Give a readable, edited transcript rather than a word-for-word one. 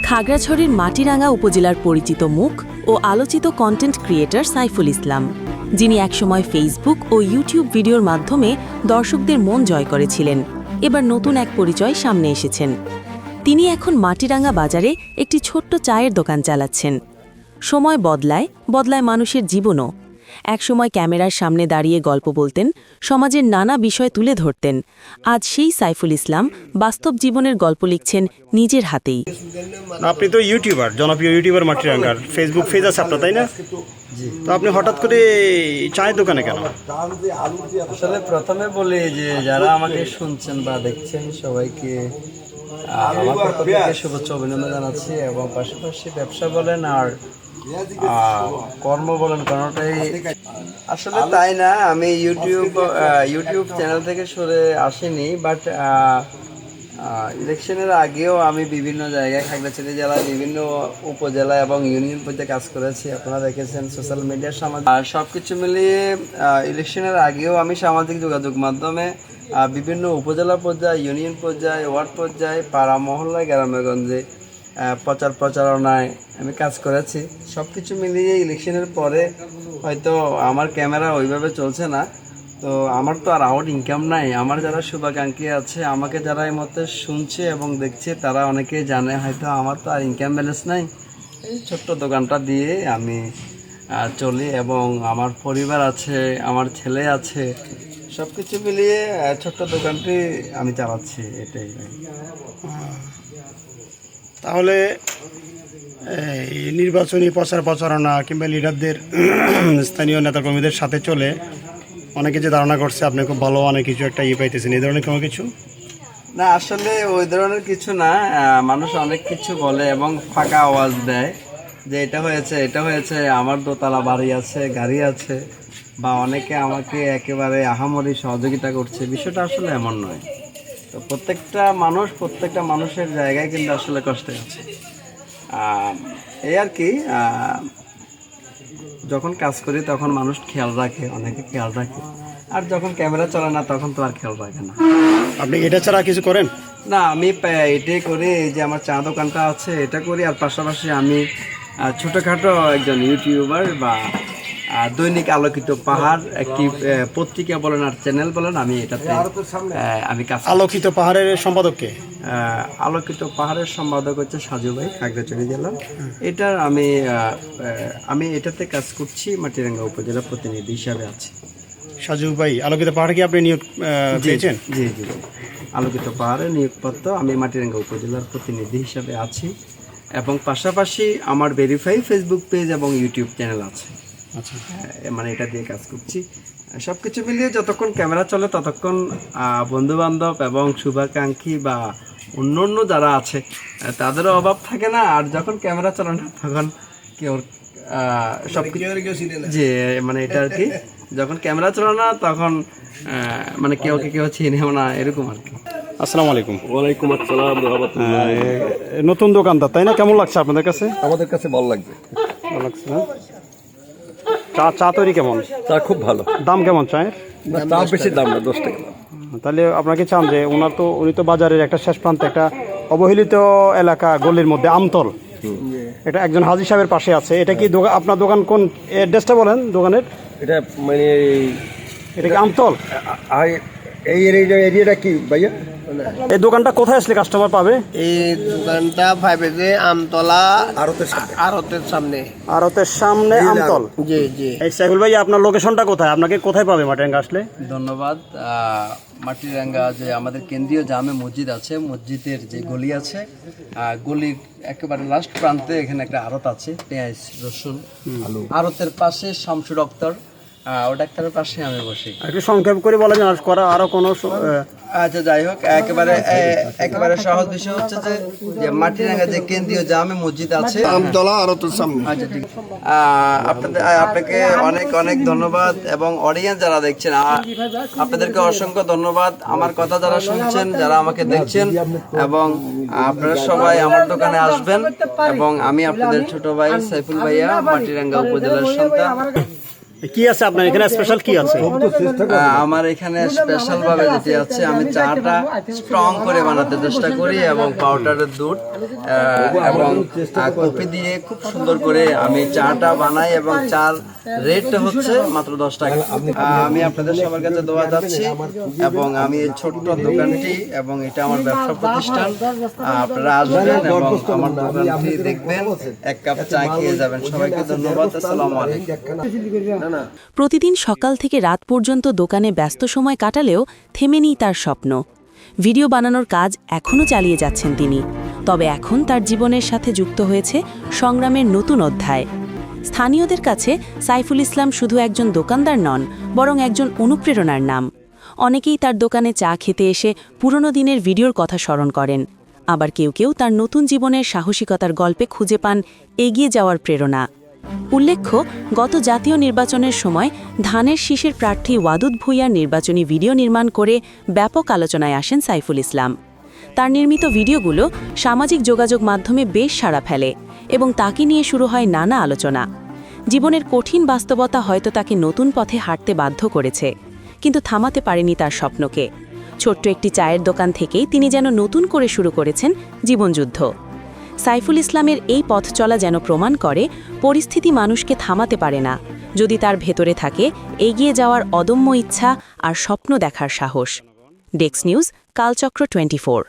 খাগড়াছড়ির মাটিরাঙ্গা উপজেলার পরিচিত মুখ ও আলোচিত কন্টেন্ট ক্রিয়েটর সাইফুল ইসলাম, যিনি একসময় ফেসবুক ও ইউটিউব ভিডিওর মাধ্যমে দর্শকদের মন জয় করেছিলেন, এবার নতুন এক পরিচয় সামনে এসেছেন। তিনি এখন মাটিরাঙ্গা বাজারে একটি ছোট্ট চায়ের দোকান চালাচ্ছেন। সময় বদলায় মানুষের জীবনও। একসময় ক্যামেরার সামনে দাঁড়িয়ে গল্প বলতেন, সমাজের নানা বিষয় তুলে ধরতেন। আজ সেই সাইফুল ইসলাম বাস্তব জীবনের গল্প লিখছেন নিজের হাতেই। আপনি তো ইউটিউবার, জনপ্রিয় ইউটিউবার মাটিরাঙ্গার ফেসবুক পেজ আছে আপনার, তাই না? তো আপনি হঠাৎ করে চায়ের দোকানে কেন? আসলে প্রথমে বলি যে যারা আমাকে শুনছেন বা দেখছেন সবাইকে আমার পক্ষ থেকে শুভেচ্ছা অভিনন্দন জানাচ্ছি, এবং পাশাপাশি ব্যবসা বলেন আর কর্ম বলেন কোনোটাই আসলে তাই না। আমি ইউটিউব চ্যানেল থেকে সরে আসিনি, বাট ইলেকশনের আগেও আমি বিভিন্ন জায়গায় খাগড়াছড়ি জেলায় বিভিন্ন উপজেলা এবং ইউনিয়ন পর্যায়ে কাজ করেছি। আপনারা দেখেছেন সোশ্যাল মিডিয়ার সব কিছু মিলিয়ে ইলেকশনের আগেও আমি সামাজিক যোগাযোগ মাধ্যমে বিভিন্ন উপজেলা পর্যায়ে, ইউনিয়ন পর্যায়ে, ওয়ার্ড পর্যায়ে, পাড়া মহল্লায়, গ্রামেগঞ্জে প্রচারণায় আমি কাজ করেছি। সব কিছু মিলিয়ে ইলেকশনের পরে হয়তো আমার ক্যামেরা ওইভাবে চলছে না, তো আমার তো আর আউট ইনকাম নাই। আমার যারা শুভাকাঙ্ক্ষী আছে, আমাকে যারা এই মধ্যে শুনছে এবং দেখছে, তারা অনেকেই জানে হয়তো আমার তো আর ইনকাম ব্যালেন্স নাই। এই ছোট্ট দোকানটা দিয়ে আমি চলি এবং আমার পরিবার আছে, আমার ছেলে আছে, সব কিছু মিলিয়ে ছোট্ট দোকানটি আমি চালাচ্ছি, এটাই। তাহলে এই নির্বাচনী প্রচারণা কিংবা লিডারদের স্থানীয় নেতাকর্মীদের সাথে চলে অনেকে যে ধারণা করছে আপনি খুব ভালো অনেক কিছু একটা পাইতেছেন, এই ধরনের কোনো কিছু না? আসলে ওই ধরনের কিছু না। মানুষ অনেক কিছু বলে এবং ফাঁকা আওয়াজ দেয় যে এটা হয়েছে, আমার দোতলা বাড়ি আছে, গাড়ি আছে, বা অনেকে আমাকে একেবারে আহামরি সহযোগিতা করছে। বিষয়টা আসলে এমন নয়। তো প্রত্যেকটা মানুষের জায়গায় কিন্তু আসলে কষ্টে আছে। এই আর কি, যখন কাজ করি তখন মানুষ খেয়াল রাখে, অনেকে খেয়াল রাখে, আর যখন ক্যামেরা চলে না তখন তো আর খেয়াল রাখে না। আপনি এটা ছাড়া কিছু করেন? না, আমি এটাই করি, এই যে আমার চা দোকানটা আছে এটা করি, আর পাশাপাশি আমি ছোটোখাটো একজন ইউটিউবার বা দৈনিক আলোকিত পাহাড় একটি পত্রিকা বলেন আর চ্যানেল বলেন, আমি এটাতে আমি কাজ। আলোকিত পাহাড়ের সম্পাদককে? আলোকিত পাহাড়ের সম্পাদক হচ্ছে সাজু ভাই, খাগড়াছড়ি জেলা। এটার আমি এটাতে কাজ করছি, মাটিরাঙ্গা উপজেলা প্রতিনিধি হিসাবে আছি। সাজু ভাই, আলোকিত পাহাড়ে কি আপনি নিয়োগ পেয়েছেন? জি, আলোকিত পাহাড়ে নিয়োগপত্র, আমি মাটিরাঙ্গা উপজেলার প্রতিনিধি হিসাবে আছি, এবং পাশাপাশি আমার ভেরিফাই ফেসবুক পেজ এবং ইউটিউব চ্যানেল আছে। আচ্ছা, মানে এটা দিয়ে কাজ করছি। সব কিছু মিলিয়ে যতক্ষণ ক্যামেরা চলে ততক্ষণ বন্ধুবান্ধব এবং শুভাকাঙ্ক্ষী বা অন্য যারা আছে তাদেরও অভাব থাকে না, আর যখন ক্যামেরা চলে না তখন কেউ সব যে মানে এটা আর কি, যখন ক্যামেরা চলে না তখন মানে কেউ চিনেও না, এরকম আর কি। আসসালামু আলাইকুম। ওয়ালাইকুম আসসালাম। নতুন দোকানদার, তাই না? কেমন লাগছে আপনাদের কাছে? আমাদের কাছে ভালো লাগবে। ভালো লাগছে না? চা তৈরি কেমন? চা খুব ভালো। দাম কেমন চায়ের? চা বেশি দাম না, 10 টাকা। তাহলে আপনাকে চান যে উনি তো বাজারের একটা শেষ প্রান্তে একটা অবহেলিত এলাকা, গলির মধ্যে আমতল, এটা একজন হাজী সাহেবের পাশে আছে। এটা কি আপনার দোকান? কোন অ্যাড্রেসটা বলেন দোকানের? এটা মানে এটা কি আমতল? এই এরিয়াটা কি ভাইয়া? এই দোকানটা কোথায় আসলে কাস্টমার পাবে? এই দোকানটা পাইবে যে আমতলা আড়তের সামনে আমতল। জি। এই সাইফুল ভাই, আপনার লোকেশনটা কোথায়? আপনাকে কোথায় পাবে মাটিরাঙ্গা আসলে? ধন্যবাদ। মাটিরাঙ্গা যে আমাদের কেন্দ্রীয় জামে মসজিদ আছে, মসজিদের যে গলি আছে, গলির একেবারে লাস্ট প্রান্তে এখানে একটা আড়ত আছে, পেঁয়াজ, রসুন, আলু। আড়তের পাশে শামসুর আক্তার, ও ডাক্তারের পাশে আমি বসি। একটু সংক্ষেপ করে বলা যায় করা আরো কোনো? আচ্ছা, যাই হোক, একেবারে সহজ বিষয় হচ্ছে যে মাটিরাঙ্গা যে কেন্দ্রীয় জামে মসজিদ আছে, আমতলা আড়তের সামনে। আচ্ছা, ঠিক। আপনাকে অনেক ধন্যবাদ, এবং অডিয়েন্স যারা দেখছেন আপনাদেরকে অসংখ্য ধন্যবাদ। আমার কথা যারা শুনছেন, যারা আমাকে দেখছেন, এবং আপনারা সবাই আমার দোকানে আসবেন, এবং আমি আপনাদের ছোট ভাই সাইফুল ভাইয়া, মাটিরাঙ্গা উপজেলার সন্তান। কি আছে আপনার এখানে স্পেশাল কি আছে? আমার এখানে স্পেশাল ভাবে যেটি আছে, আমি চাটা স্ট্রং করে বানাতে চেষ্টা করি এবং পাউডারের দুধ এবং কফি দিয়ে খুব সুন্দর করে আমি চাটা বানাই এবং চার রেটটা হচ্ছে মাত্র 10 টাকা। আমি আপনাদের সবার কাছে দোয়া যাচ্ছি এবং আমি এই ছোট্ট দোকানটি এবং এটা আমার ব্যবসা প্রতিষ্ঠান, আপনারা আসবেন এবং আমার দোকানটি দেখবেন, এক কাপ চা খেয়ে যাবেন। সবাইকে ধন্যবাদ, আসসালামু আলাইকুম। প্রতিদিন সকাল থেকে রাত পর্যন্ত দোকানে ব্যস্ত সময় কাটালেও থেমেনি তার স্বপ্ন। ভিডিও বানানোর কাজ এখনও চালিয়ে যাচ্ছেন তিনি, তবে এখন তার জীবনের সাথে যুক্ত হয়েছে সংগ্রামের নতুন অধ্যায়। স্থানীয়দের কাছে সাইফুল ইসলাম শুধু একজন দোকানদার নন, বরং একজন অনুপ্রেরণার নাম। অনেকেই তার দোকানে চা খেতে এসে পুরনো দিনের ভিডিওর কথা স্মরণ করেন, আবার কেউ কেউ তার নতুন জীবনের সাহসিকতার গল্পে খুঁজে পান এগিয়ে যাওয়ার প্রেরণা। উল্লেখ্য, গত জাতীয় নির্বাচনের সময় ধানের শীষের প্রার্থী ওয়াদুদ ভূঁইয়ার নির্বাচনী ভিডিও নির্মাণ করে ব্যাপক আলোচনায় আসেন সাইফুল ইসলাম। তার নির্মিত ভিডিওগুলো সামাজিক যোগাযোগ মাধ্যমে বেশ সাড়া ফেলে এবং তাকে নিয়ে শুরু হয় নানা আলোচনা। জীবনের কঠিন বাস্তবতা হয়তো তাকে নতুন পথে হাঁটতে বাধ্য করেছে, কিন্তু থামাতে পারেনি তার স্বপ্নকে। ছোট্ট একটি চায়ের দোকান থেকেই তিনি যেন নতুন করে শুরু করেছেন জীবনযুদ্ধ। সাইফুল ইসলামের এই পথ চলা যেন প্রমাণ করে, পরিস্থিতি মানুষকে থামাতে পারে না, যদি তার ভেতরে থাকে এগিয়ে যাওয়ার অদম্য ইচ্ছা আর স্বপ্ন দেখার সাহস। Desk news, Kalchakra 24।